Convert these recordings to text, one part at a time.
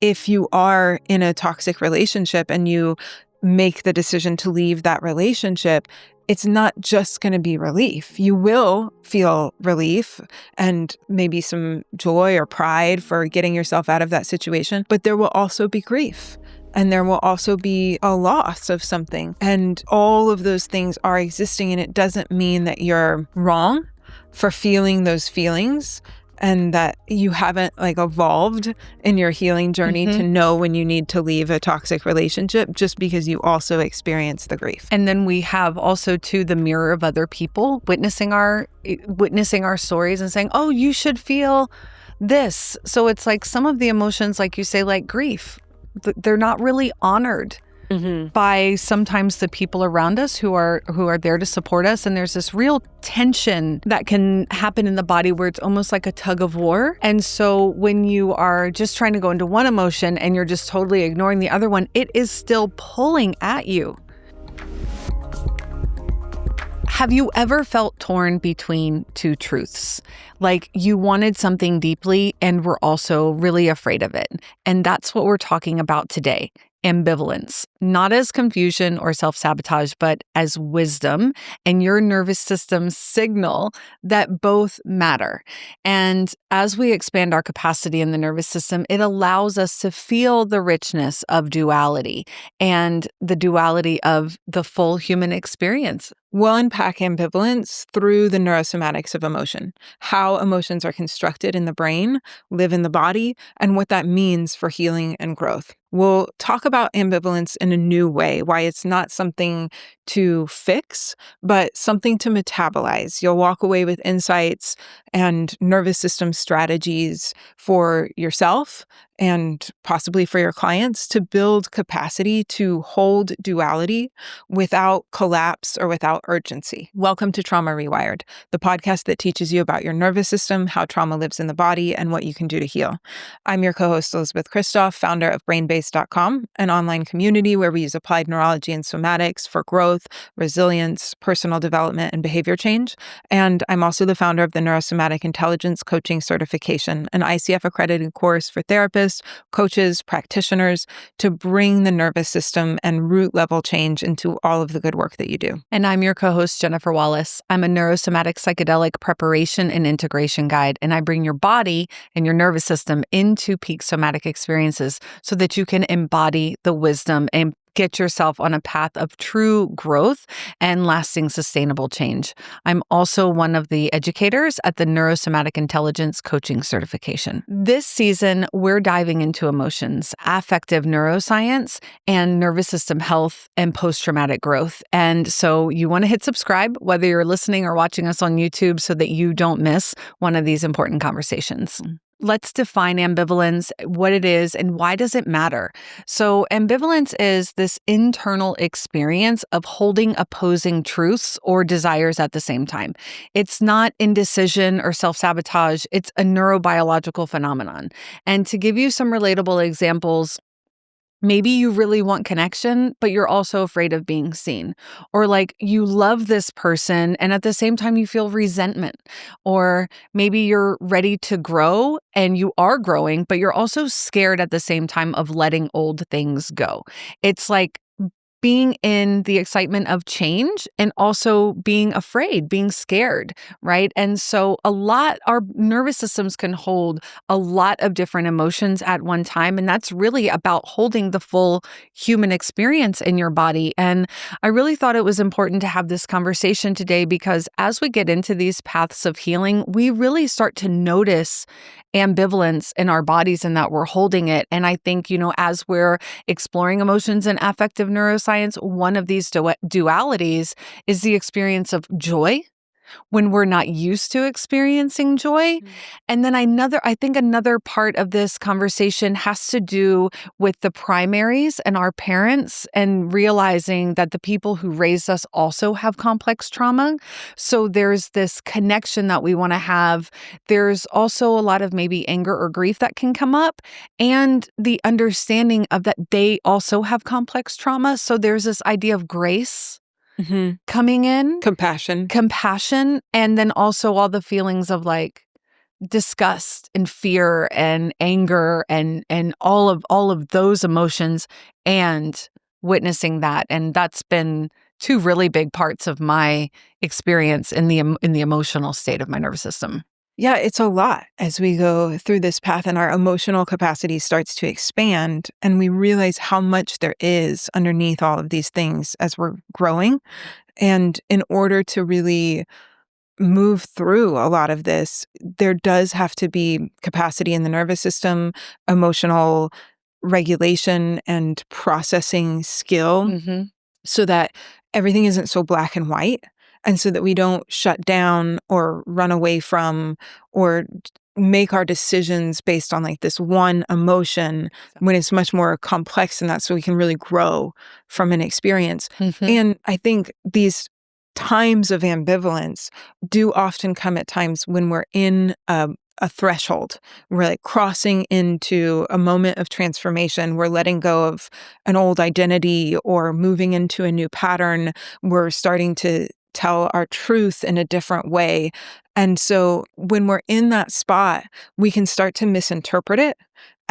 if you are in a toxic relationship and you make the decision to leave that relationship, it's not just going to be relief. You will feel relief and maybe some joy or pride for getting yourself out of that situation, but there will also be grief. And there will also be a loss of something. And all of those things are existing, and it doesn't mean that you're wrong for feeling those feelings and that you haven't evolved in your healing journey to know when you need to leave a toxic relationship, just because you also experience the grief. And then we have also too the mirror of other people witnessing our stories and saying, oh, you should feel this. So it's like some of the emotions, like you say, like grief, they're not really honored by sometimes the people around us who are there to support us. And there's this real tension that can happen in the body where it's almost like a tug-of-war. And so when you are just trying to go into one emotion and you're just totally ignoring the other one, it is still pulling at you. Have you ever felt torn between two truths? Like you wanted something deeply and were also really afraid of it. And that's what we're talking about today. Ambivalence, not as confusion or self-sabotage, but as wisdom and your nervous system's signal that both matter. And as we expand our capacity in the nervous system, it allows us to feel the richness of duality and the duality of the full human experience. We'll unpack ambivalence through the neurosomatics of emotion, how emotions are constructed in the brain, live in the body, and what that means for healing and growth. We'll talk about ambivalence in a new way, why it's not something to fix, but something to metabolize. You'll walk away with insights and nervous system strategies for yourself and possibly for your clients to build capacity to hold duality without collapse or without urgency. Welcome to Trauma Rewired, the podcast that teaches you about your nervous system, how trauma lives in the body, and what you can do to heal. I'm your co-host, Elisabeth Kristof, founder of BrainBase.com, an online community where we use applied neurology and somatics for growth, resilience, personal development, and behavior change. And I'm also the founder of the Neurosomatic Intelligence Coaching Certification, an ICF-accredited course for therapists, coaches, practitioners to bring the nervous system and root level change into all of the good work that you do. And I'm your co-host, Jennifer Wallace. I'm a neurosomatic psychedelic preparation and integration guide, and I bring your body and your nervous system into peak somatic experiences so that you can embody the wisdom and get yourself on a path of true growth and lasting sustainable change. I'm also one of the educators at the Neurosomatic Intelligence Coaching Certification. This season, we're diving into emotions, affective neuroscience, and nervous system health and post-traumatic growth. And so you want to hit subscribe, whether you're listening or watching us on YouTube, so that you don't miss one of these important conversations. Let's define ambivalence, what it is, and why does it matter? So ambivalence is this internal experience of holding opposing truths or desires at the same time. It's not indecision or self-sabotage. It's a neurobiological phenomenon. And to give you some relatable examples, maybe you really want connection, but you're also afraid of being seen. Or like you love this person and at the same time you feel resentment. Or maybe you're ready to grow and you are growing, but you're also scared at the same time of letting old things go. It's like being in the excitement of change and also being afraid, being scared, right? And so our nervous systems can hold a lot of different emotions at one time. And that's really about holding the full human experience in your body. And I really thought it was important to have this conversation today because as we get into these paths of healing, we really start to notice ambivalence in our bodies and that we're holding it. And I think, as we're exploring emotions and affective neuroscience, one of these dualities is the experience of joy when we're not used to experiencing joy. Mm-hmm. And then I think another part of this conversation has to do with the primaries and our parents and realizing that the people who raised us also have complex trauma. So there's this connection that we want to have. There's also a lot of maybe anger or grief that can come up and the understanding of that they also have complex trauma. So there's this idea of grace. Mm-hmm. Coming in. Compassion. And then also all the feelings of like disgust and fear and anger and all of those emotions and witnessing that. And that's been two really big parts of my experience in the emotional state of my nervous system. Yeah, it's a lot as we go through this path and our emotional capacity starts to expand and we realize how much there is underneath all of these things as we're growing. And in order to really move through a lot of this, there does have to be capacity in the nervous system, emotional regulation, and processing skill Mm-hmm. so that everything isn't so black and white. And so that we don't shut down or run away from or make our decisions based on like this one emotion when it's much more complex than that. So we can really grow from an experience. Mm-hmm. And I think these times of ambivalence do often come at times when we're in a threshold. We're like crossing into a moment of transformation. We're letting go of an old identity or moving into a new pattern. We're starting to tell our truth in a different way. And so when we're in that spot, we can start to misinterpret it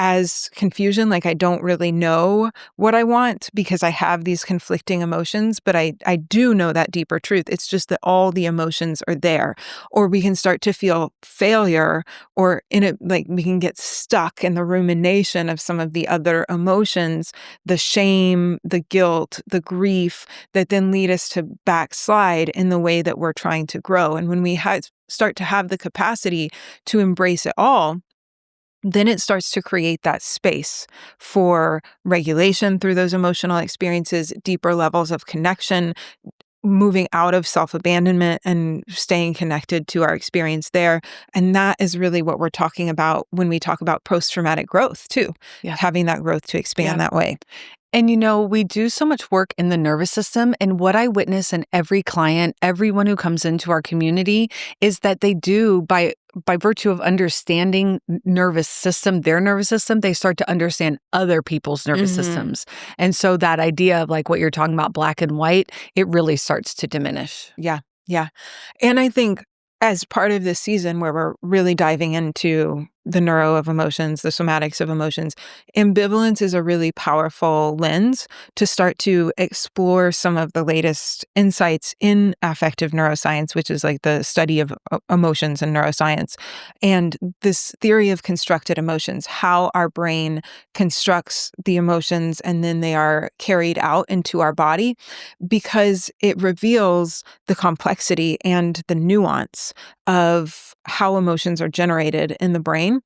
as confusion, like I don't really know what I want because I have these conflicting emotions, but I do know that deeper truth. It's just that all the emotions are there. Or we can start to feel failure or in it, like we can get stuck in the rumination of some of the other emotions, the shame, the guilt, the grief that then lead us to backslide in the way that we're trying to grow. And when we start to have the capacity to embrace it all, then it starts to create that space for regulation through those emotional experiences, deeper levels of connection, moving out of self-abandonment and staying connected to our experience there. And that is really what we're talking about when we talk about post-traumatic growth too, having that growth to expand that way. And we do so much work in the nervous system. And what I witness in every client, everyone who comes into our community, is that they do, by virtue of understanding their nervous system, they start to understand other people's nervous systems. And so that idea of like what you're talking about, black and white, it really starts to diminish. Yeah. Yeah. And I think as part of this season where we're really diving into the neuro of emotions, the somatics of emotions, ambivalence is a really powerful lens to start to explore some of the latest insights in affective neuroscience, which is like the study of emotions and neuroscience. And this theory of constructed emotions, how our brain constructs the emotions and then they are carried out into our body, because it reveals the complexity and the nuance of how emotions are generated in the brain,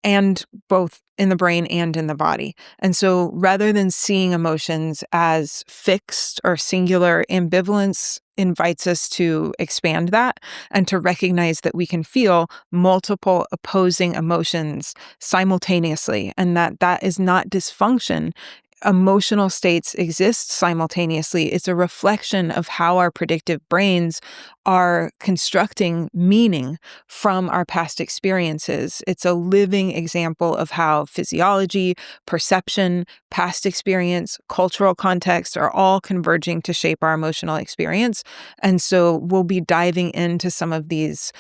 and both in the brain and in the body. And so rather than seeing emotions as fixed or singular, ambivalence invites us to expand that and to recognize that we can feel multiple opposing emotions simultaneously, and that is not dysfunction. Emotional states exist simultaneously. It's a reflection of how our predictive brains are constructing meaning from our past experiences. It's a living example of how physiology, perception, past experience, cultural context are all converging to shape our emotional experience. And so we'll be diving into some of these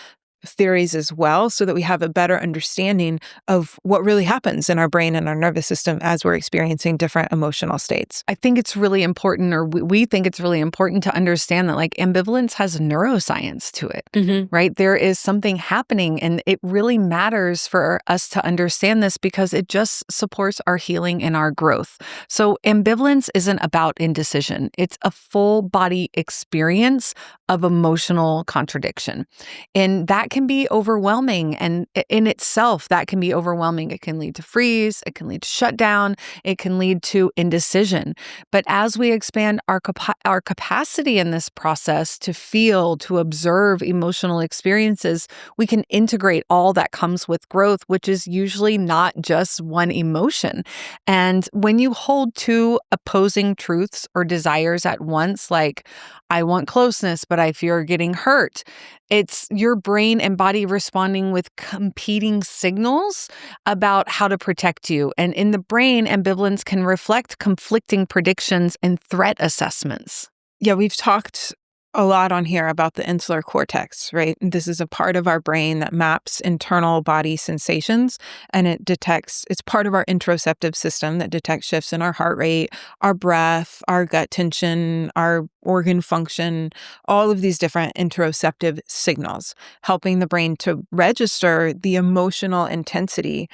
theories as well so that we have a better understanding of what really happens in our brain and our nervous system as we're experiencing different emotional states. I think it's really important, or we think it's really important to understand that like ambivalence has neuroscience to it, right? There is something happening, and it really matters for us to understand this because it just supports our healing and our growth. So ambivalence isn't about indecision. It's a full body experience of emotional contradiction. And that can be overwhelming. And in itself, that can be overwhelming. It can lead to freeze. It can lead to shutdown. It can lead to indecision. But as we expand our capacity in this process to feel, to observe emotional experiences, we can integrate all that comes with growth, which is usually not just one emotion. And when you hold two opposing truths or desires at once, like, I want closeness, but I fear getting hurt, it's your brain and body responding with competing signals about how to protect you. And in the brain, ambivalence can reflect conflicting predictions and threat assessments. Yeah, we've talked a lot on here about the insular cortex, right? This is a part of our brain that maps internal body sensations, and it's part of our interoceptive system that detects shifts in our heart rate, our breath, our gut tension, our organ function, all of these different interoceptive signals, helping the brain to register the emotional intensity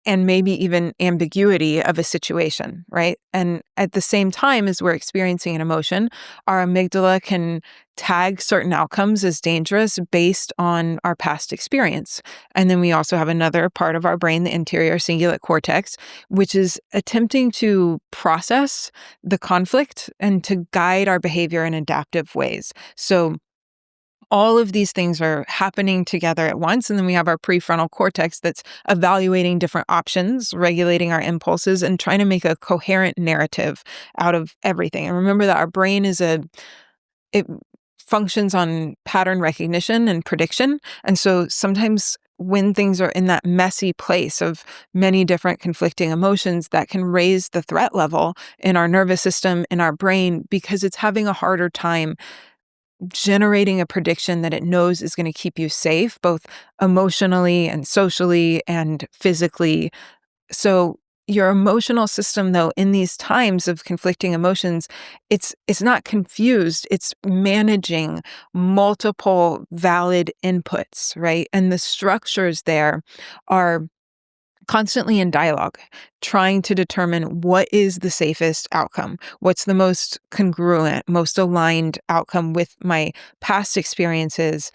and maybe even ambiguity of a situation, right? And at the same time as we're experiencing an emotion, our amygdala can tag certain outcomes as dangerous based on our past experience. And then we also have another part of our brain, the anterior cingulate cortex, which is attempting to process the conflict and to guide our behavior in adaptive ways. So all of these things are happening together at once. And then we have our prefrontal cortex that's evaluating different options, regulating our impulses, and trying to make a coherent narrative out of everything. And remember that our brain it functions on pattern recognition and prediction. And so sometimes when things are in that messy place of many different conflicting emotions, that can raise the threat level in our nervous system, in our brain, because it's having a harder time generating a prediction that it knows is going to keep you safe, both emotionally and socially and physically. So your emotional system, though, in these times of conflicting emotions, it's not confused. It's managing multiple valid inputs, right? And the structures there are constantly in dialogue, trying to determine what is the safest outcome, what's the most congruent, most aligned outcome with my past experiences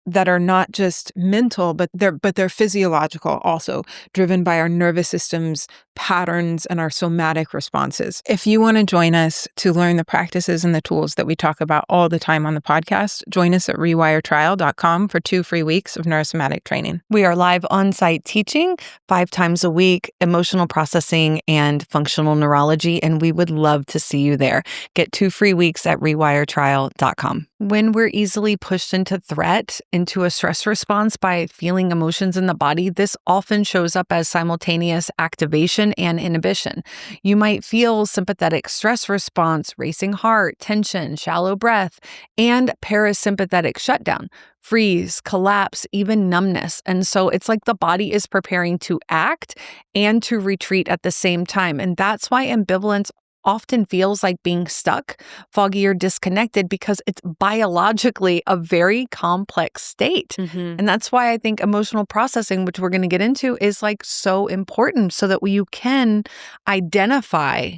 that are not just mental, but they're physiological also, driven by our nervous system's patterns and our somatic responses. If you want to join us to learn the practices and the tools that we talk about all the time on the podcast, join us at rewiretrial.com for 2 free weeks of neurosomatic training. We are live on-site teaching 5 times a week, emotional processing and functional neurology, and we would love to see you there. Get 2 free weeks at rewiretrial.com. When we're easily pushed into threat, into a stress response by feeling emotions in the body, this often shows up as simultaneous activation and inhibition. You might feel sympathetic stress response, racing heart, tension, shallow breath, and parasympathetic shutdown, freeze, collapse, even numbness. And so it's like the body is preparing to act and to retreat at the same time. And that's why ambivalence often feels like being stuck, foggy, or disconnected, because it's biologically a very complex state. Mm-hmm. And that's why I think emotional processing, which we're going to get into, is like so important so that you can identify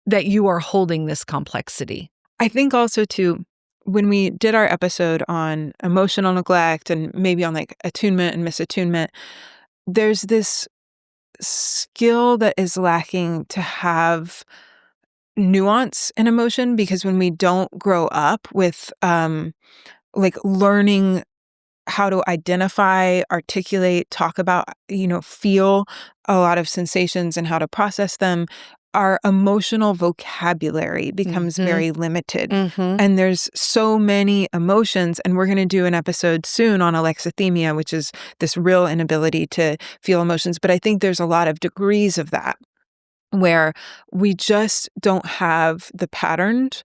that you are holding this complexity. I think also too, when we did our episode on emotional neglect and maybe on like attunement and misattunement, there's this skill that is lacking to have nuance in emotion, because when we don't grow up with like learning how to identify, articulate, talk about, feel a lot of sensations and how to process them, our emotional vocabulary becomes very limited. And there's so many emotions, and we're going to do an episode soon on alexithymia, which is this real inability to feel emotions. But I think there's a lot of degrees of that, where we just don't have the patterned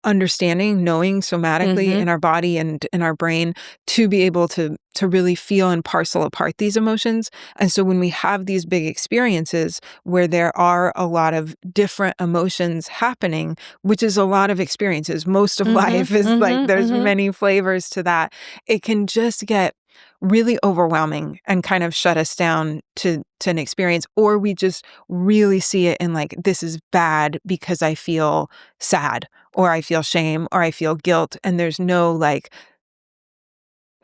understanding, knowing somatically in our body and in our brain to be able to really feel and parcel apart these emotions. And so when we have these big experiences where there are a lot of different emotions happening, which is a lot of experiences, most of life is like there's many flavors to that, it can just get really overwhelming and kind of shut us down to an experience, or we just really see it in like, this is bad because I feel sad, or I feel shame, or I feel guilt. And there's no like,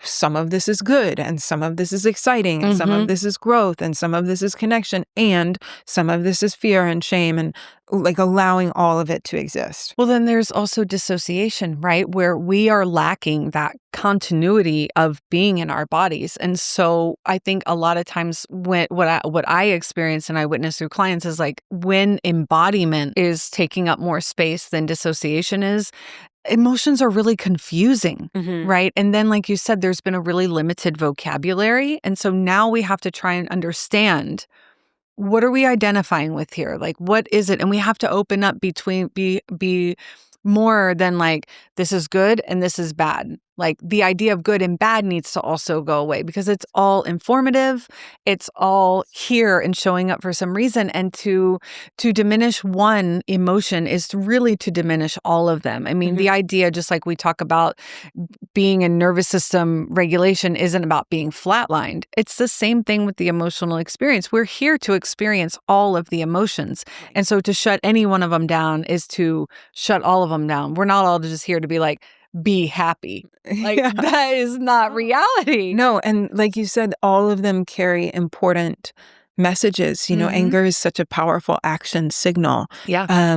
some of this is good, and some of this is exciting, and some of this is growth, and some of this is connection, and some of this is fear and shame, and like allowing all of it to exist. Well, then there's also dissociation, right? Where we are lacking that continuity of being in our bodies. And so I think a lot of times what I experience and I witness through clients is like when embodiment is taking up more space than dissociation is, emotions are really confusing, right? And then, like you said, there's been a really limited vocabulary. And so now we have to try and understand, what are we identifying with here? Like, what is it? And we have to open up be more than like, this is good and this is bad. Like the idea of good and bad needs to also go away because it's all informative. It's all here and showing up for some reason. And to diminish one emotion is really to diminish all of them. I mean, the idea, just like we talk about being in nervous system regulation isn't about being flatlined. It's the same thing with the emotional experience. We're here to experience all of the emotions. Right. And so to shut any one of them down is to shut all of them down. We're not all just here to be like, be happy. Like that is not reality. No, and like you said, all of them carry important messages. Anger is such a powerful action signal. Yeah.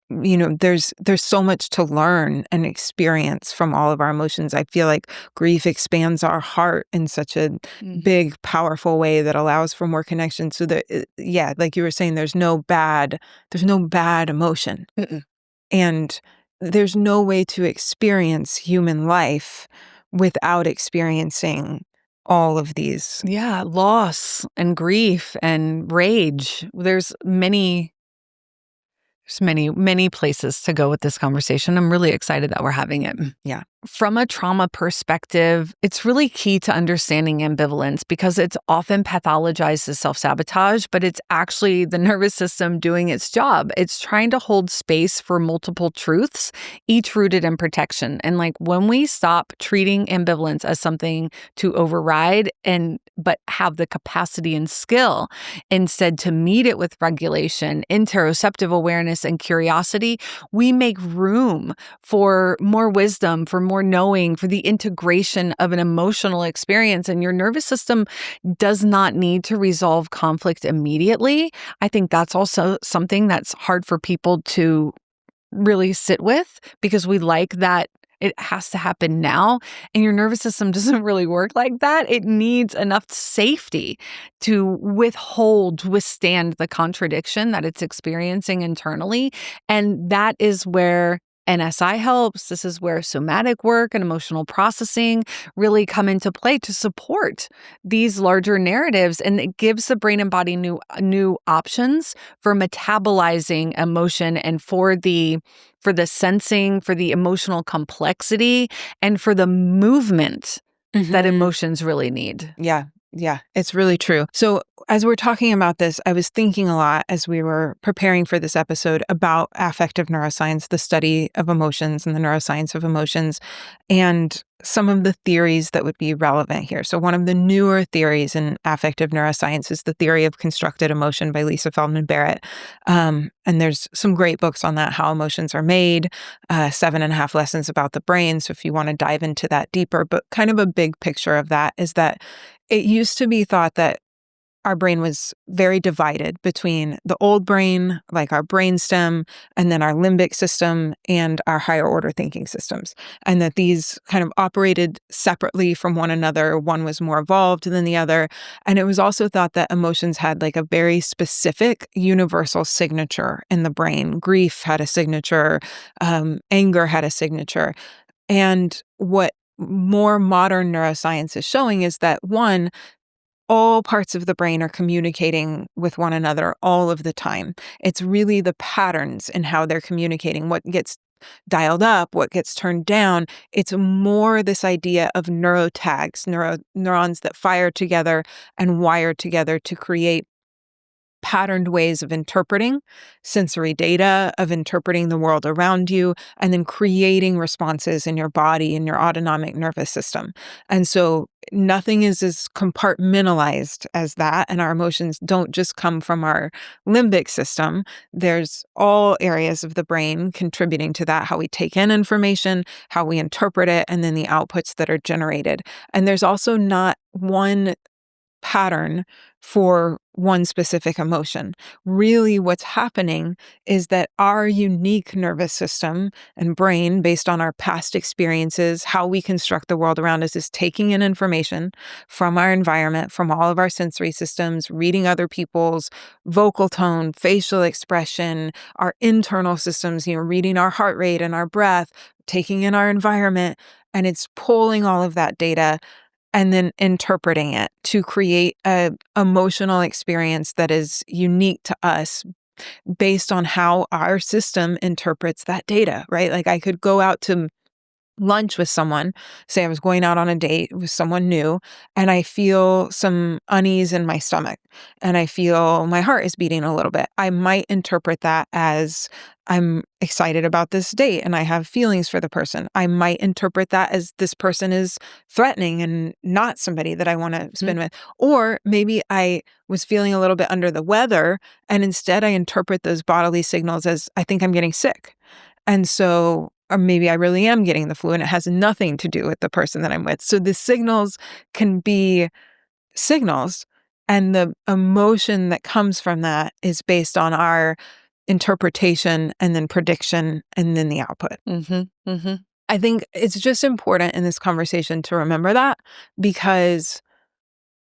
There's so much to learn and experience from all of our emotions. I feel like grief expands our heart in such a big, powerful way that allows for more connection. So that, like you were saying, there's no bad emotion. And there's no way to experience human life without experiencing all of these. Yeah, loss and grief and rage. There's many places to go with this conversation. I'm really excited that we're having it. Yeah. From a trauma perspective, it's really key to understanding ambivalence because it's often pathologized as self-sabotage, but it's actually the nervous system doing its job. It's trying to hold space for multiple truths, each rooted in protection. And like when we stop treating ambivalence as something to override but have the capacity and skill instead to meet it with regulation, interoceptive awareness, and curiosity, we make room for more wisdom, for more knowing, for the integration of an emotional experience. And your nervous system does not need to resolve conflict immediately. I think that's also something that's hard for people to really sit with because we like that it has to happen now. And your nervous system doesn't really work like that. It needs enough safety to withstand the contradiction that it's experiencing internally. And that is where NSI helps. This is where somatic work and emotional processing really come into play to support these larger narratives. And it gives the brain and body new options for metabolizing emotion and for the sensing, for the emotional complexity, and for the movement that emotions really need. Yeah, it's really true. So as we're talking about this, I was thinking a lot as we were preparing for this episode about affective neuroscience, the study of emotions and the neuroscience of emotions, and some of the theories that would be relevant here. So one of the newer theories in affective neuroscience is the theory of constructed emotion by Lisa Feldman Barrett. And there's some great books on that, how emotions are made, 7.5 lessons about the brain. So if you want to dive into that deeper, but kind of a big picture of that is that it used to be thought that our brain was very divided between the old brain, like our brainstem, and then our limbic system and our higher order thinking systems, and that these kind of operated separately from one another. One was more evolved than the other. And it was also thought that emotions had like a very specific universal signature in the brain. Grief had a signature, anger had a signature. And what more modern neuroscience is showing is that one, all parts of the brain are communicating with one another all of the time. It's really the patterns in how they're communicating, what gets dialed up, what gets turned down. It's more this idea of neurotags, neurons that fire together and wire together to create patterned ways of interpreting sensory data, of interpreting the world around you, and then creating responses in your body and your autonomic nervous system. And so nothing is as compartmentalized as that. And our emotions don't just come from our limbic system. There's all areas of the brain contributing to that, how we take in information, how we interpret it, and then the outputs that are generated. And there's also not one pattern for one specific emotion. Really, what's happening is that our unique nervous system and brain, based on our past experiences, how we construct the world around us, is taking in information from our environment, from all of our sensory systems, reading other people's vocal tone, facial expression, our internal systems, reading our heart rate and our breath, taking in our environment, and it's pulling all of that data and then interpreting it to create a emotional experience that is unique to us based on how our system interprets that data, right? Like I could go out to lunch with someone, say I was going out on a date with someone new, and I feel some unease in my stomach and I feel my heart is beating a little bit. I might interpret that as I'm excited about this date and I have feelings for the person. I might interpret that as this person is threatening and not somebody that I want to spend with. Or maybe I was feeling a little bit under the weather and instead I interpret those bodily signals as I think I'm getting sick. And so, or maybe I really am getting the flu and it has nothing to do with the person that I'm with. So the signals can be signals, and the emotion that comes from that is based on our interpretation and then prediction and then the output. I think it's just important in this conversation to remember that, because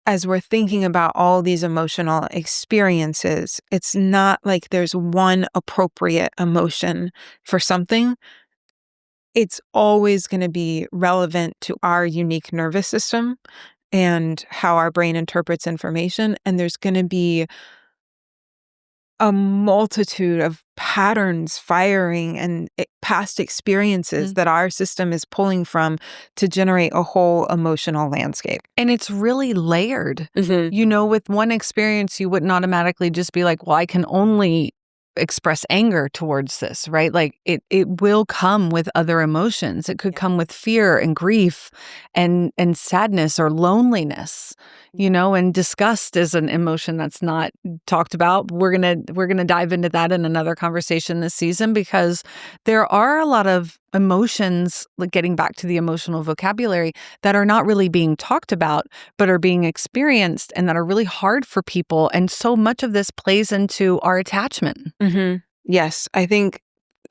as we're thinking about all these emotional experiences, it's not like there's one appropriate emotion for something. It's always going to be relevant to our unique nervous system and how our brain interprets information. And there's going to be a multitude of patterns firing and past experiences that our system is pulling from to generate a whole emotional landscape. And it's really layered. You know, with one experience, you wouldn't automatically just be like, well, I can only express anger towards this, right? Like it will come with other emotions. It could come with fear and grief and sadness or loneliness, you know, and disgust is an emotion that's not talked about. We're going to dive into that in another conversation this season, because there are a lot of emotions, like getting back to the emotional vocabulary, that are not really being talked about, but are being experienced and that are really hard for people. And so much of this plays into our attachment. Yes, I think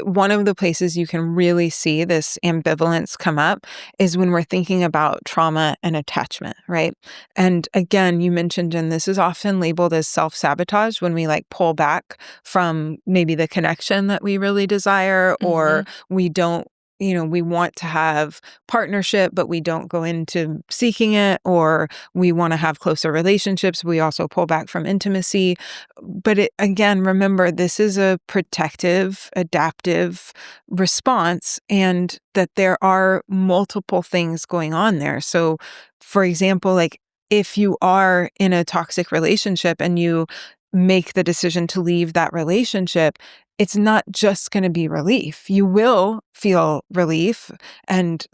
one of the places you can really see this ambivalence come up is when we're thinking about trauma and attachment, right? And again, you mentioned, and this is often labeled as self-sabotage when we like pull back from maybe the connection that we really desire, or we don't, you know, we want to have partnership, but we don't go into seeking it, or we want to have closer relationships. We also pull back from intimacy. But again, remember, this is a protective, adaptive response, and that there are multiple things going on there. So, for example, like if you are in a toxic relationship and you make the decision to leave that relationship, it's not just going to be relief. You will feel relief and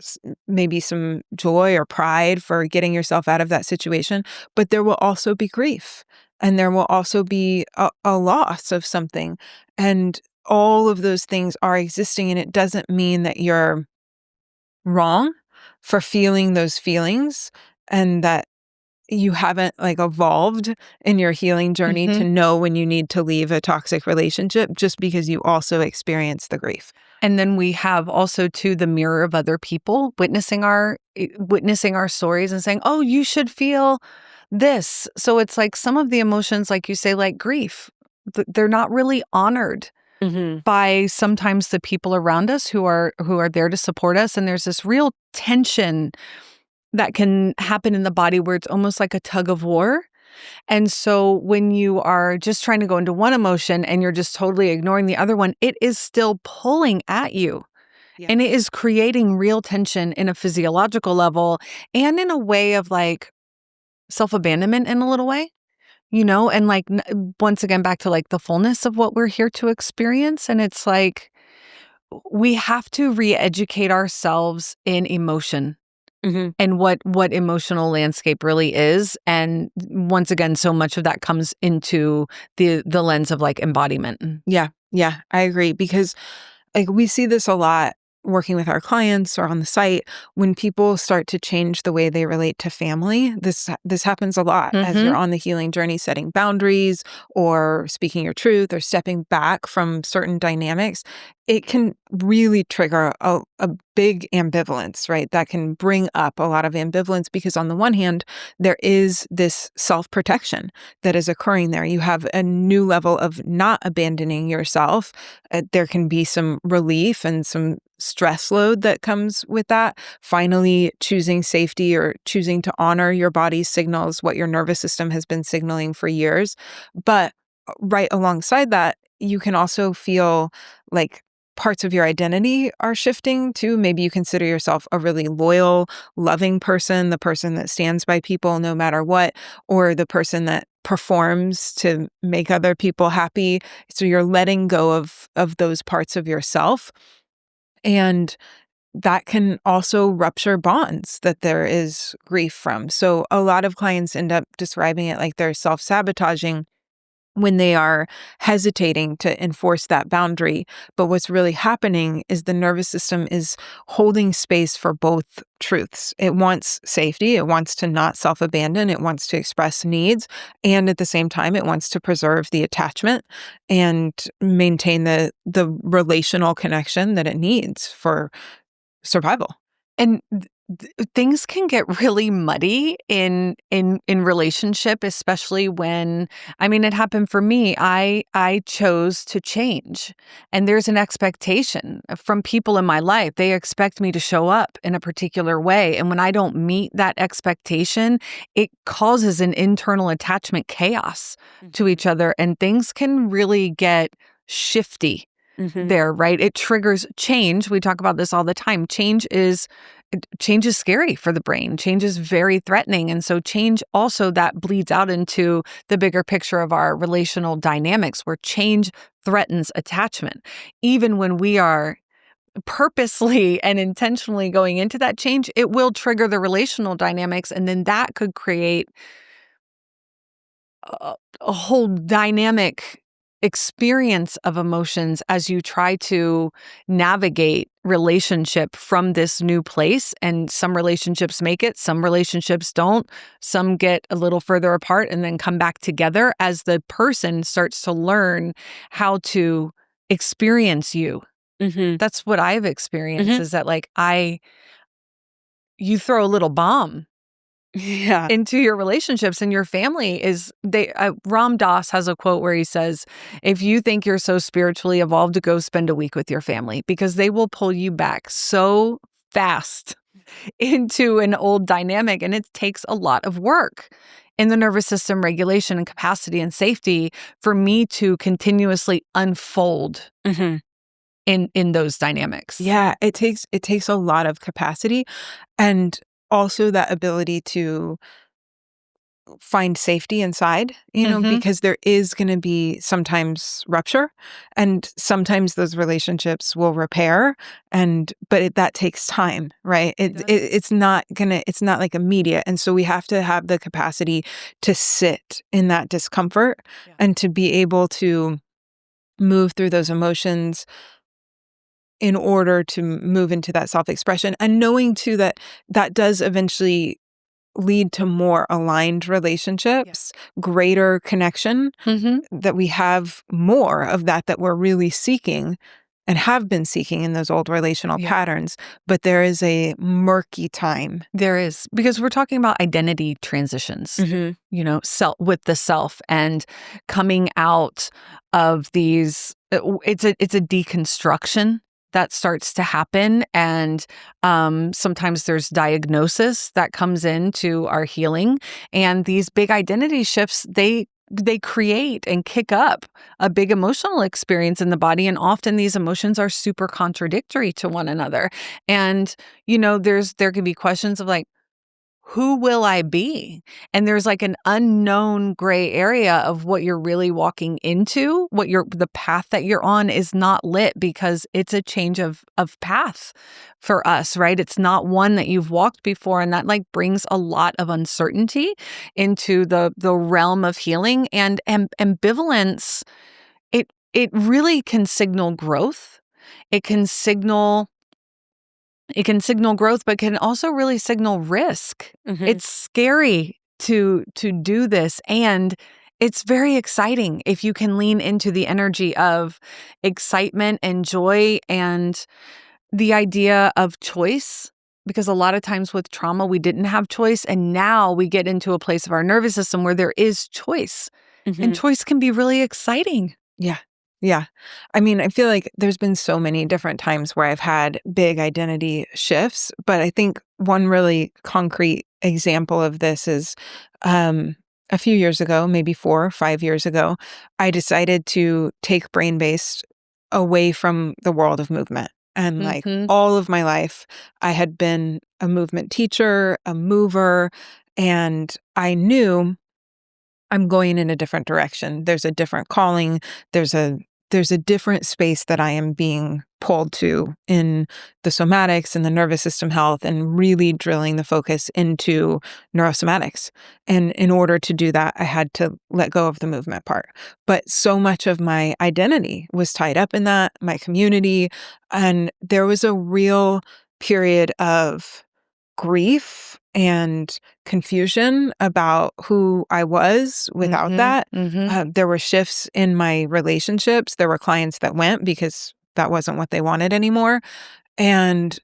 maybe some joy or pride for getting yourself out of that situation, but there will also be grief, and there will also be a loss of something. And all of those things are existing, and it doesn't mean that you're wrong for feeling those feelings and that you haven't like evolved in your healing journey to know when you need to leave a toxic relationship, just because you also experience the grief. And then we have also too the mirror of other people witnessing our stories and saying, "Oh, you should feel this." So it's like some of the emotions, like you say, like grief, they're not really honored by sometimes the people around us who are there to support us, and there's this real tension that can happen in the body where it's almost like a tug-of-war. And so when you are just trying to go into one emotion and you're just totally ignoring the other one, it is still pulling at you. Yeah. And it is creating real tension in a physiological level and in a way of like self-abandonment in a little way, you know, and like once again, back to like the fullness of what we're here to experience. And it's like we have to re-educate ourselves in emotion. And what emotional landscape really is. And once again, so much of that comes into the lens of like embodiment. Yeah, I agree, because like we see this a lot working with our clients or on the site. When people start to change the way they relate to family, this happens a lot as you're on the healing journey, setting boundaries or speaking your truth or stepping back from certain dynamics. It can really trigger a big ambivalence, right? That can bring up a lot of ambivalence, because on the one hand, there is this self-protection that is occurring there. You have a new level of not abandoning yourself. There can be some relief and some stress load that comes with that. Finally, choosing safety or choosing to honor your body's signals, what your nervous system has been signaling for years. But right alongside that, you can also feel like parts of your identity are shifting too. Maybe you consider yourself a really loyal, loving person, the person that stands by people no matter what, or the person that performs to make other people happy. So you're letting go of those parts of yourself. And that can also rupture bonds that there is grief from. So a lot of clients end up describing it like they're self-sabotaging when they are hesitating to enforce that boundary. But what's really happening is the nervous system is holding space for both truths. It wants safety, it wants to not self-abandon, it wants to express needs, and at the same time, it wants to preserve the attachment and maintain the relational connection that it needs for survival. And things can get really muddy in relationship, especially when, I mean, it happened for me. I chose to change, and there's an expectation from people in my life. They expect me to show up in a particular way, and when I don't meet that expectation, it causes an internal attachment chaos to each other, and things can really get shifty there, right? It triggers change. We talk about this all the time. Change is scary for the brain. Change is very threatening. And so change also that bleeds out into the bigger picture of our relational dynamics, where change threatens attachment. Even when we are purposely and intentionally going into that change, it will trigger the relational dynamics. And then that could create a whole dynamic experience of emotions as you try to navigate relationship from this new place. And some relationships make it, some relationships don't. Some get a little further apart and then come back together as the person starts to learn how to experience you. That's what I've experienced, is that like you throw a little bomb Yeah. into your relationships, and your family is Ram Dass has a quote where he says, if you think you're so spiritually evolved, to go spend a week with your family, because they will pull you back so fast into an old dynamic. And it takes a lot of work in the nervous system regulation and capacity and safety for me to continuously unfold in those dynamics. Yeah, it takes a lot of capacity, and also that ability to find safety inside, because there is going to be sometimes rupture, and sometimes those relationships will repair, but that takes time, right? It's not like immediate, and so we have to have the capacity to sit in that discomfort and to be able to move through those emotions in order to move into that self-expression, and knowing too that that does eventually lead to more aligned relationships, greater connection, that we have more of that we're really seeking and have been seeking in those old relational patterns. But there is a murky time. There is, because we're talking about identity transitions, with the self, and coming out of these. It's a deconstruction that starts to happen, and sometimes there's diagnosis that comes into our healing, and these big identity shifts, they create and kick up a big emotional experience in the body, and often these emotions are super contradictory to one another. And there can be questions of like, who will I be? And there's like an unknown gray area of what you're really walking into, the path that you're on is not lit, because it's a change of path for us, right? It's not one that you've walked before, and that like brings a lot of uncertainty into the realm of healing. And ambivalence, it really can signal growth. It can signal growth, but can also really signal risk. It's scary to do this, and it's very exciting if you can lean into the energy of excitement and joy and the idea of choice. Because a lot of times with trauma, we didn't have choice, and now we get into a place of our nervous system where there is choice, and choice can be really exciting. Yeah. Yeah. I mean, I feel like there's been so many different times where I've had big identity shifts, but I think one really concrete example of this is a few years ago, maybe 4 or 5 years ago, I decided to take brain-based away from the world of movement. And like Mhm. all of my life, I had been a movement teacher, a mover, and I knew I'm going in a different direction. There's a different calling. There's a different space that I am being pulled to in the somatics and the nervous system health, and really drilling the focus into neurosomatics. And in order to do that, I had to let go of the movement part. But so much of my identity was tied up in that, my community, and there was a real period of grief and confusion about who I was without Mhm. that. Mhm. There were shifts in my relationships. There were clients that went because that wasn't what they wanted anymore. And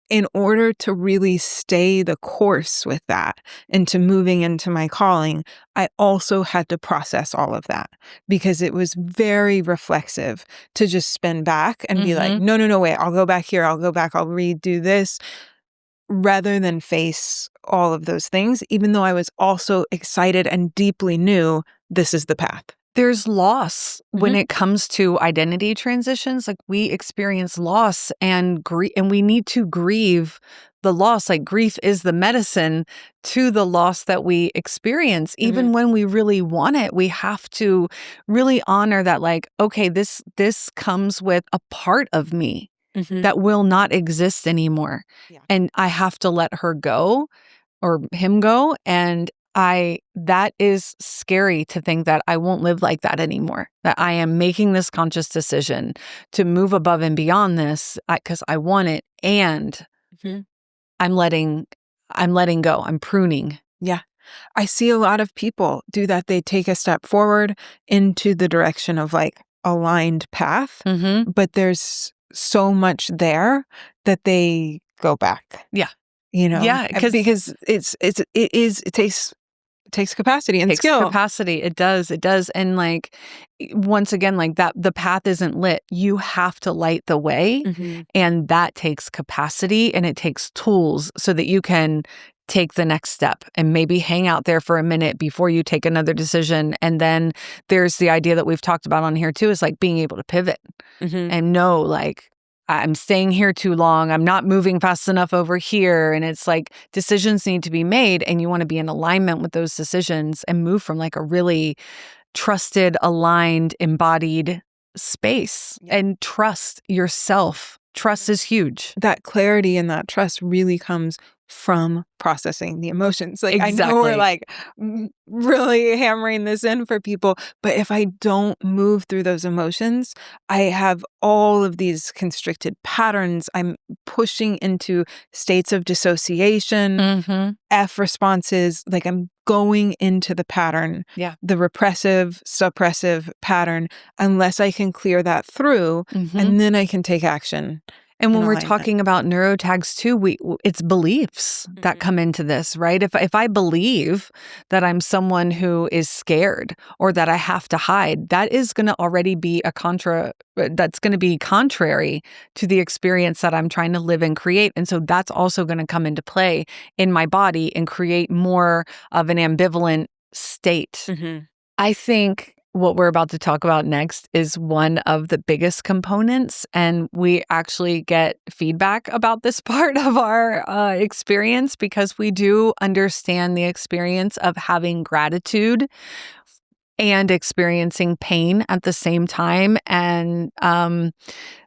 in order to really stay the course with that and to moving into my calling, I also had to process all of that because it was very reflexive to just spin back and be like, Mhm. no, no, no, wait, I'll go back here. I'll go back. I'll redo this rather than face all of those things, even though I was also excited and deeply knew this is the path. There's loss when Mhm. it comes to identity transitions. Like, we experience loss and and we need to grieve the loss. Like, grief is the medicine to the loss that we experience. Even Mhm. when we really want it, we have to really honor that, like, okay, this comes with a part of me Mhm. that will not exist anymore. Yeah. And I have to let her go or him go. And that is scary to think that I won't live like that anymore, that I am making this conscious decision to move above and beyond this because I want it. And Mhm. I'm letting, I'm letting go. I'm pruning. Yeah. I see a lot of people do that. They take a step forward into the direction of like aligned path, Mm-hmm. but there's so much there that they go back, Yeah. you know, Yeah. Because because it takes capacity and takes skill. capacity. It does. It does. And like, once again, like that, the path isn't lit. You have to light the way. Mhm. And that takes capacity and it takes tools so that you can take the next step and maybe hang out there for a minute before you take another decision. And then there's the idea that we've talked about on here too, is like being able to pivot Mhm. and know, like, I'm staying here too long. I'm not moving fast enough over here. And it's like decisions need to be made, and you want to be in alignment with those decisions and move from like a really trusted, aligned, embodied space Yeah. and trust yourself. Trust is huge. That clarity and that trust really comes from processing the emotions. Like, I know we're Exactly. like really hammering this in for people, but if I don't move through those emotions, I have all of these constricted patterns. I'm pushing into states of dissociation, Mm-hmm. F responses. Like, I'm going into the pattern, Yeah. the repressive, suppressive pattern, unless I can clear that through, Mm-hmm. and then I can take action And in when we're alignment. talking about neurotags too, it's beliefs that Mhm. come into this, right? If I believe that I'm someone who is scared or that I have to hide, that is going to already be that's going to be contrary to the experience that I'm trying to live and create. And so that's also going to come into play in my body and create more of an ambivalent state. Mhm. I think what we're about to talk about next is one of the biggest components, and we actually get feedback about this part of our experience because we do understand the experience of having gratitude and experiencing pain at the same time. And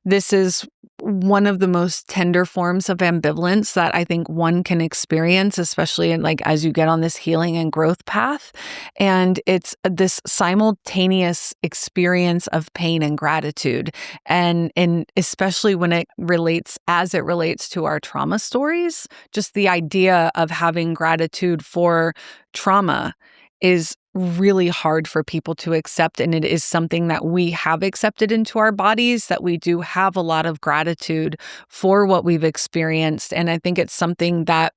this is one of the most tender forms of ambivalence that I think one can experience, especially in like as you get on this healing and growth path. And it's this simultaneous experience of pain and gratitude. And especially when it relates to our trauma stories, just the idea of having gratitude for trauma is really hard for people to accept. And it is something that we have accepted into our bodies, that we do have a lot of gratitude for what we've experienced. And I think it's something that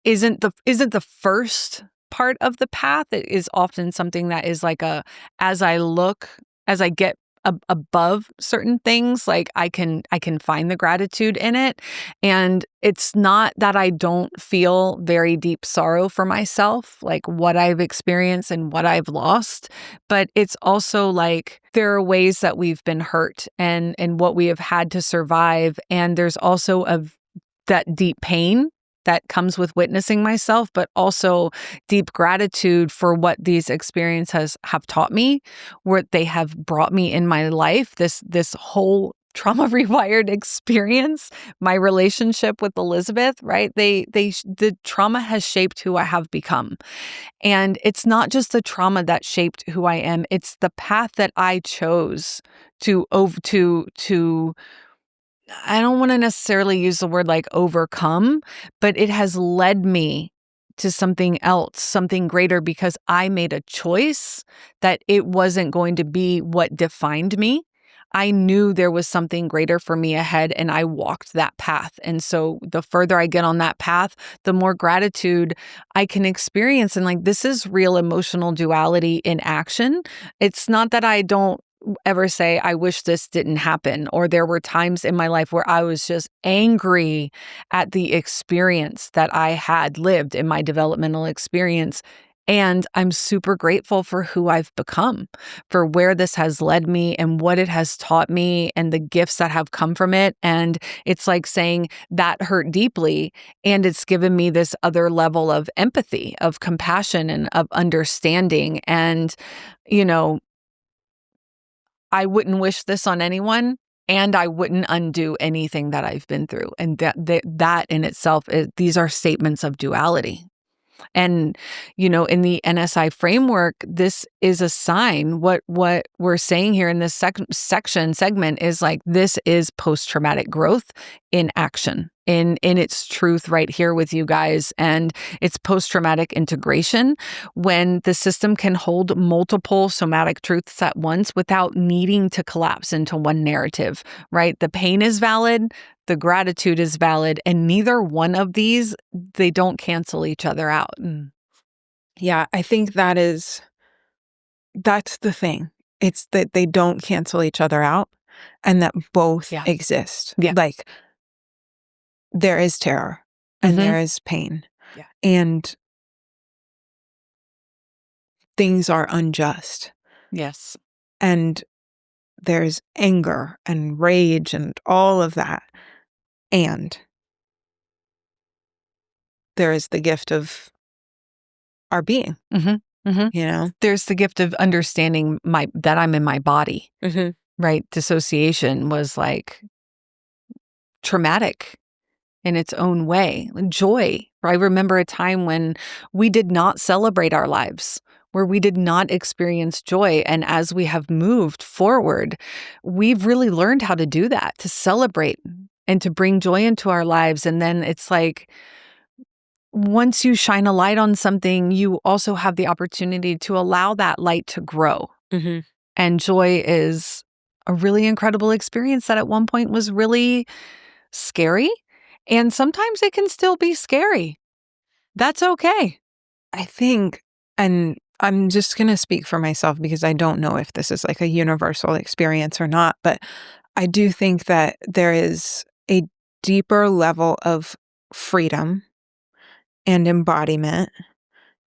isn't the first part of the path. It is often something that is like as I get above certain things. Like I can find the gratitude in it. And it's not that I don't feel very deep sorrow for myself, like what I've experienced and what I've lost, but it's also like there are ways that we've been hurt and what we have had to survive. And there's also that deep pain that comes with witnessing myself, but also deep gratitude for what these experiences have taught me, what they have brought me in my life, this whole trauma rewired experience, my relationship with Elisabeth, right? The trauma has shaped who I have become. And it's not just the trauma that shaped who I am, it's the path that I chose to I don't want to necessarily use the word like overcome, but it has led me to something else, something greater, because I made a choice that it wasn't going to be what defined me. I knew there was something greater for me ahead, and I walked that path. And so the further I get on that path, the more gratitude I can experience. And like, this is real emotional duality in action. It's not that I don't ever say, I wish this didn't happen, or there were times in my life where I was just angry at the experience that I had lived in my developmental experience. And I'm super grateful for who I've become, for where this has led me and what it has taught me and the gifts that have come from it. And it's like saying that hurt deeply. And it's given me this other level of empathy, of compassion, and of understanding. And, you know, I wouldn't wish this on anyone, and I wouldn't undo anything that I've been through. And that in itself, these are statements of duality. And, you know, in the NSI framework, this is a sign. What we're saying here in this segment is like, this is post-traumatic growth in action, in its truth right here with you guys. And it's post-traumatic integration, when the system can hold multiple somatic truths at once without needing to collapse into one narrative, right? The pain is valid, the gratitude is valid, and neither one of these, they don't cancel each other out. Yeah, I think that's the thing. It's that they don't cancel each other out, and that both Yeah. exist. Yeah. Like, there is terror and Mhm. there is pain. Yeah. And things are unjust. Yes. And there's anger and rage and all of that. And there is the gift of our being, Mhm. Mhm. you know? There's the gift of understanding that I'm in my body, right? Dissociation was like traumatic in its own way. Joy. I remember a time when we did not celebrate our lives, where we did not experience joy. And as we have moved forward, we've really learned how to do that, to celebrate and to bring joy into our lives. And then it's like, once you shine a light on something, you also have the opportunity to allow that light to grow. And joy is a really incredible experience that at one point was really scary. And sometimes it can still be scary. That's okay. I think, and I'm just going to speak for myself because I don't know if this is like a universal experience or not, but I do think that there is a deeper level of freedom and embodiment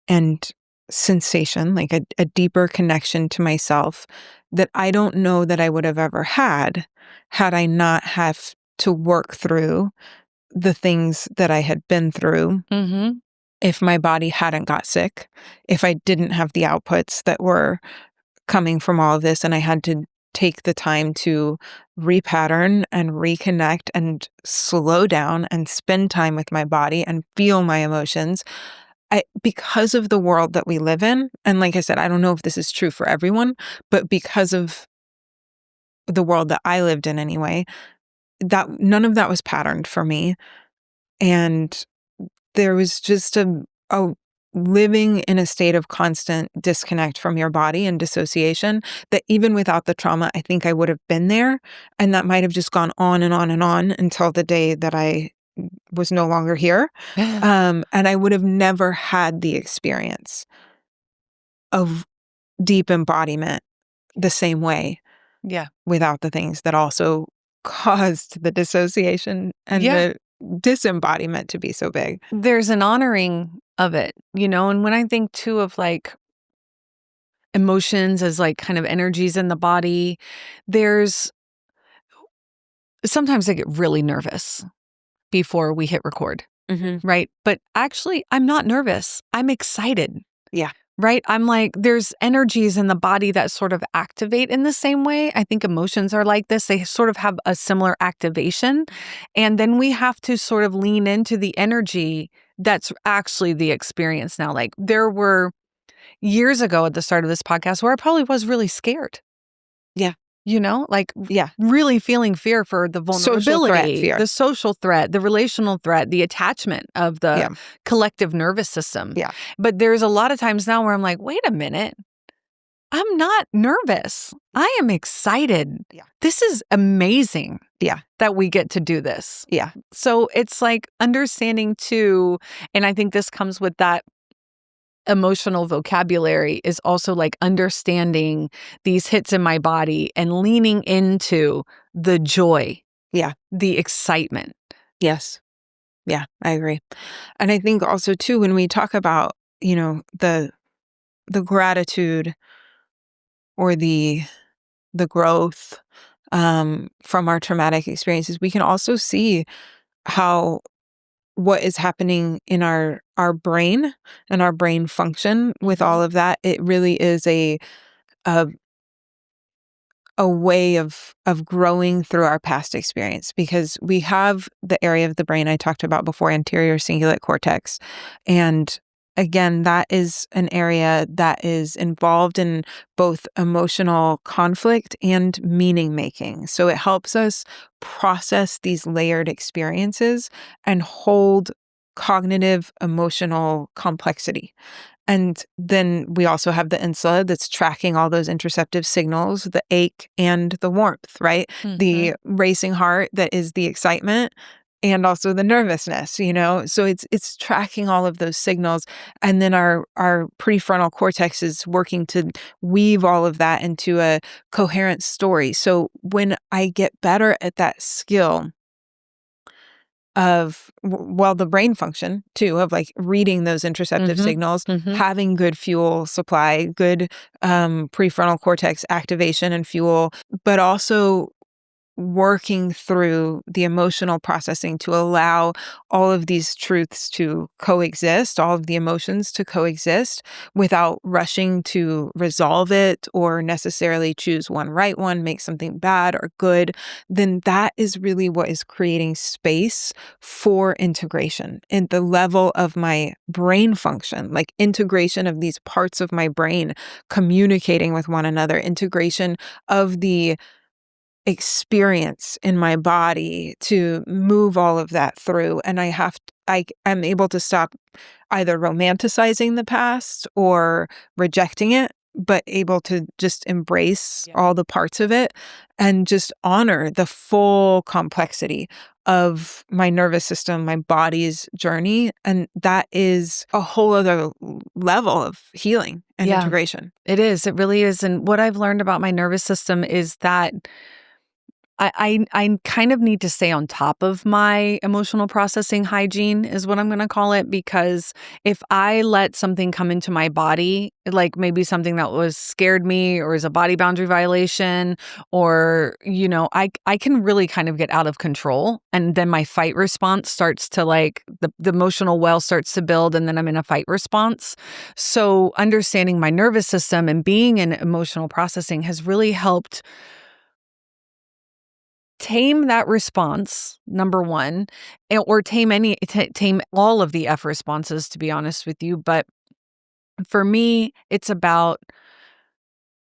and sensation, like a deeper connection to myself that I don't know that I would have ever had I not have to work through the things that I had been through. Mm-hmm. If my body hadn't got sick, if I didn't have the outputs that were coming from all of this, and I had to take the time to repattern and reconnect and slow down and spend time with my body and feel my emotions, because of the world that we live in, and like I said, I don't know if this is true for everyone, but because of the world that I lived in anyway, that none of that was patterned for me. And there was just a living in a state of constant disconnect from your body and dissociation that even without the trauma, I think I would have been there. And that might have just gone on and on and on until the day that I was no longer here. And I would have never had the experience of deep embodiment the same way. Yeah. without the things that also caused the dissociation and the disembodiment to be so big. There's an honoring of it, and when I think too of like emotions as like kind of energies in the body, there's sometimes I get really nervous before we hit record, right? But actually, I'm not nervous. I'm excited. Yeah. Right? I'm like, there's energies in the body that sort of activate in the same way. I think emotions are like this. They sort of have a similar activation. And then we have to sort of lean into the energy that's actually the experience now. Like there were years ago at the start of this podcast where I probably was really scared. Yeah. Like Yeah. really feeling fear for the Social vulnerability, threat fear. the social threat, the relational threat, the attachment of the collective nervous system. Yeah. But there's a lot of times now where I'm like, wait a minute, I'm not nervous. I am excited. Yeah. This is amazing. Yeah. That we get to do this. Yeah. So it's like understanding too, and I think this comes with that emotional vocabulary is also like understanding these hits in my body and leaning into the joy. Yeah. The excitement. Yes. Yeah, I agree. And I think also too, when we talk about, the gratitude or the growth from our traumatic experiences, we can also see how what is happening in our brain and our brain function with all of that. It really is a way of growing through our past experience, because we have the area of the brain I talked about before, anterior cingulate cortex. And again, that is an area that is involved in both emotional conflict and meaning making. So it helps us process these layered experiences and hold cognitive emotional complexity. And then we also have the insula that's tracking all those interoceptive signals, the ache and the warmth, right? The racing heart that is the excitement, and also the nervousness, So it's tracking all of those signals. And then our prefrontal cortex is working to weave all of that into a coherent story. So when I get better at that skill of, the brain function too, of like reading those interoceptive signals, having good fuel supply, good prefrontal cortex activation and fuel, but also working through the emotional processing to allow all of these truths to coexist, all of the emotions to coexist without rushing to resolve it or necessarily choose one right one, make something bad or good, then that is really what is creating space for integration in the level of my brain function, like integration of these parts of my brain communicating with one another, integration of the experience in my body to move all of that through. And I'm able to stop either romanticizing the past or rejecting it, but able to just embrace all the parts of it and just honor the full complexity of my nervous system, my body's journey. And that is a whole other level of healing and integration. It is. It really is. And what I've learned about my nervous system is that I kind of need to stay on top of my emotional processing hygiene is what I'm going to call it, because if I let something come into my body, like maybe something that was scared me or is a body boundary violation, or, I can really kind of get out of control. And then my fight response starts to like, the emotional well starts to build, and then I'm in a fight response. So understanding my nervous system and being in emotional processing has really helped tame that response, number one, or tame all of the F responses, to be honest with you. But for me, it's about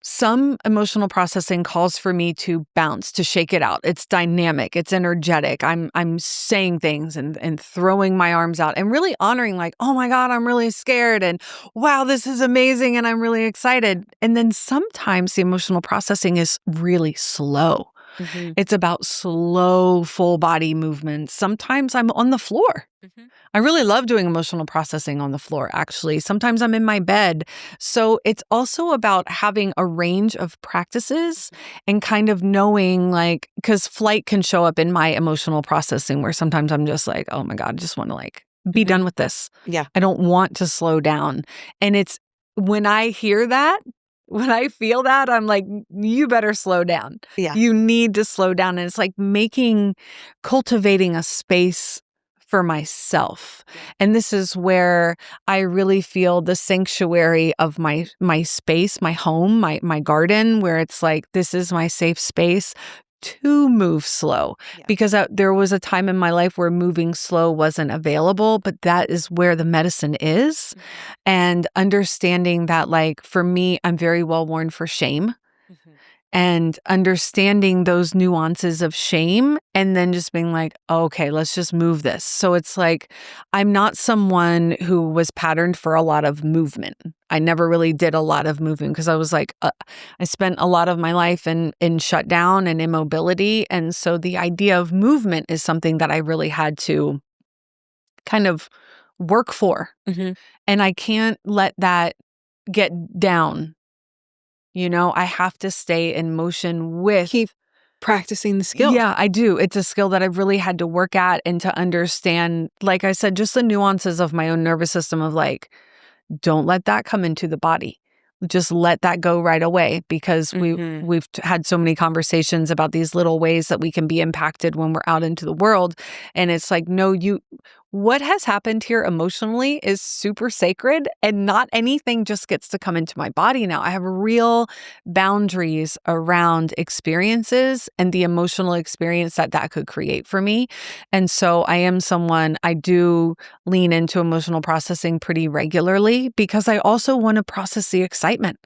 some emotional processing calls for me to bounce, to shake it out. It's dynamic. It's energetic. I'm saying things and throwing my arms out and really honoring like, oh my God, I'm really scared. And wow, this is amazing. And I'm really excited. And then sometimes the emotional processing is really slow. It's about slow, full body movements. Sometimes I'm on the floor. I really love doing emotional processing on the floor, actually. Sometimes I'm in my bed. So it's also about having a range of practices and kind of knowing, like, because flight can show up in my emotional processing where sometimes I'm just like, oh my God, I just want to like be done with this. Yeah. I don't want to slow down. And it's when I hear that, when I feel that, I'm like, you better slow down. Yeah. You need to slow down. And it's like cultivating a space for myself. And this is where I really feel the sanctuary of my space, my home, my garden, where it's like, this is my safe space to move slow. Because there was a time in my life where moving slow wasn't available, but that is where the medicine is. And understanding that, like, for me, I'm very well worn for shame. And understanding those nuances of shame and then just being like, okay, let's just move this. So it's like, I'm not someone who was patterned for a lot of movement. I never really did a lot of movement because I was like, I spent a lot of my life in shutdown and immobility. And so the idea of movement is something that I really had to kind of work for. And I can't let that get down. You know, I have to stay in motion with. Keep practicing the skill. Yeah, I do. It's a skill that I've really had to work at and to understand, like I said, just the nuances of my own nervous system of like, don't let that come into the body. Just let that go right away because we've had so many conversations about these little ways that we can be impacted when we're out into the world. And it's like, no, what has happened here emotionally is super sacred and not anything just gets to come into my body now. I have real boundaries around experiences and the emotional experience that could create for me. And so I am someone, I do lean into emotional processing pretty regularly because I also want to process the excitement.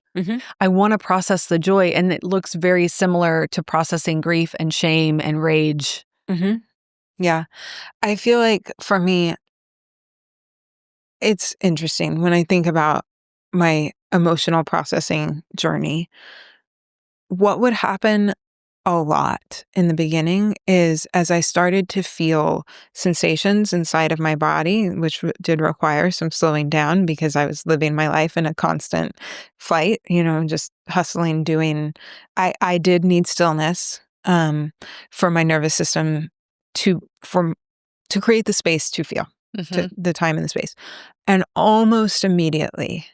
I want to process the joy. And it looks very similar to processing grief and shame and rage. Yeah. I feel like for me, it's interesting when I think about my emotional processing journey. What would happen a lot in the beginning is as I started to feel sensations inside of my body, which did require some slowing down because I was living my life in a constant fight, just hustling, doing. I did need stillness for my nervous system to create the space to feel, to the time and the space. And almost immediately,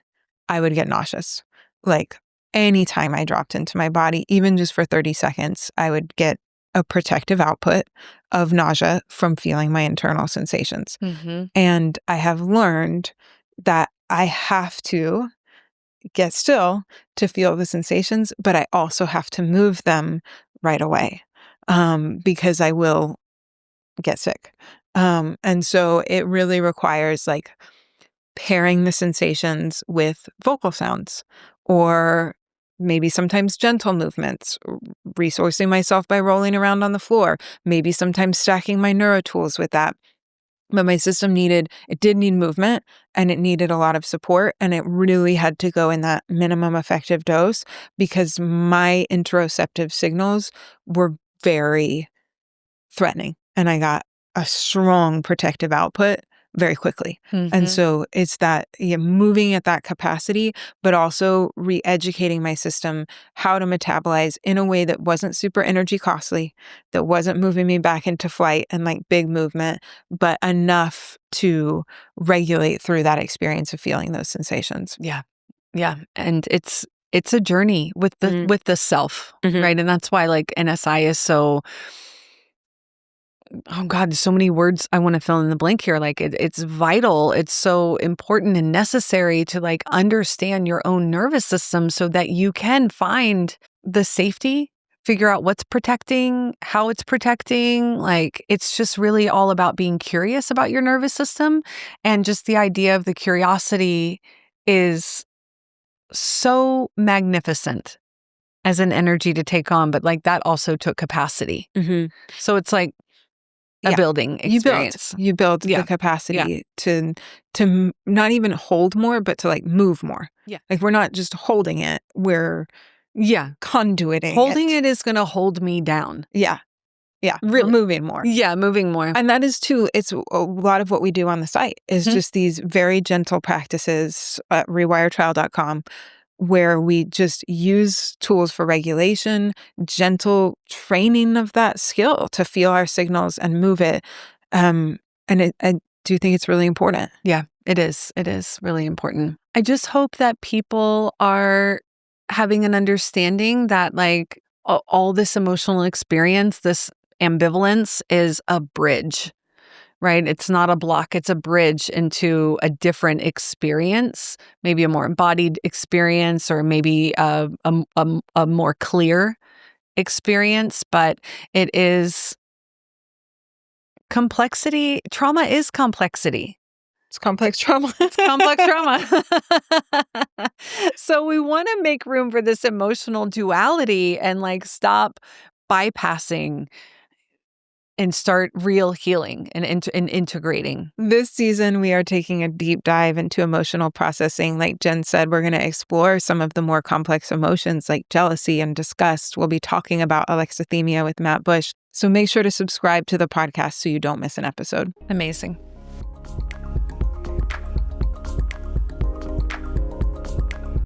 I would get nauseous. Like anytime I dropped into my body, even just for 30 seconds, I would get a protective output of nausea from feeling my internal sensations. And I have learned that I have to get still to feel the sensations, but I also have to move them right away because I will get sick. And so it really requires like pairing the sensations with vocal sounds or maybe sometimes gentle movements, resourcing myself by rolling around on the floor, maybe sometimes stacking my neurotools with that. But my system did need movement and it needed a lot of support. And it really had to go in that minimum effective dose because my interoceptive signals were very threatening. And I got a strong protective output very quickly. And so it's that moving at that capacity, but also re-educating my system how to metabolize in a way that wasn't super energy costly, that wasn't moving me back into flight and like big movement, but enough to regulate through that experience of feeling those sensations. Yeah. Yeah. And it's a journey with the self, right? And that's why like NSI is so, oh God, there's so many words I want to fill in the blank here. Like it's vital. It's so important and necessary to like understand your own nervous system so that you can find the safety, figure out what's protecting, how it's protecting. Like it's just really all about being curious about your nervous system. And just the idea of the curiosity is so magnificent as an energy to take on, but like that also took capacity. So it's like a building experience. You build the capacity to not even hold more, but to like move more. Like we're not just holding it. We're conduiting Holding it is going to hold me down. Yeah. Really. Moving more. Yeah, moving more. And that is too, it's a lot of what we do on the site is just these very gentle practices at rewiretrial.com where we just use tools for regulation, gentle training of that skill to feel our signals and move it. I do think it's really important. Yeah, it is. It is really important. I just hope that people are having an understanding that like all this emotional experience, this ambivalence is a bridge, right? It's not a block, it's a bridge into a different experience, maybe a more embodied experience or maybe a more clear experience, but it is complexity. Trauma is complexity. It's complex trauma. It's complex trauma. So we want to make room for this emotional duality and like stop bypassing and start real healing and integrating. This season, we are taking a deep dive into emotional processing. Like Jen said, we're going to explore some of the more complex emotions like jealousy and disgust. We'll be talking about alexithymia with Matt Bush. So make sure to subscribe to the podcast so you don't miss an episode. Amazing.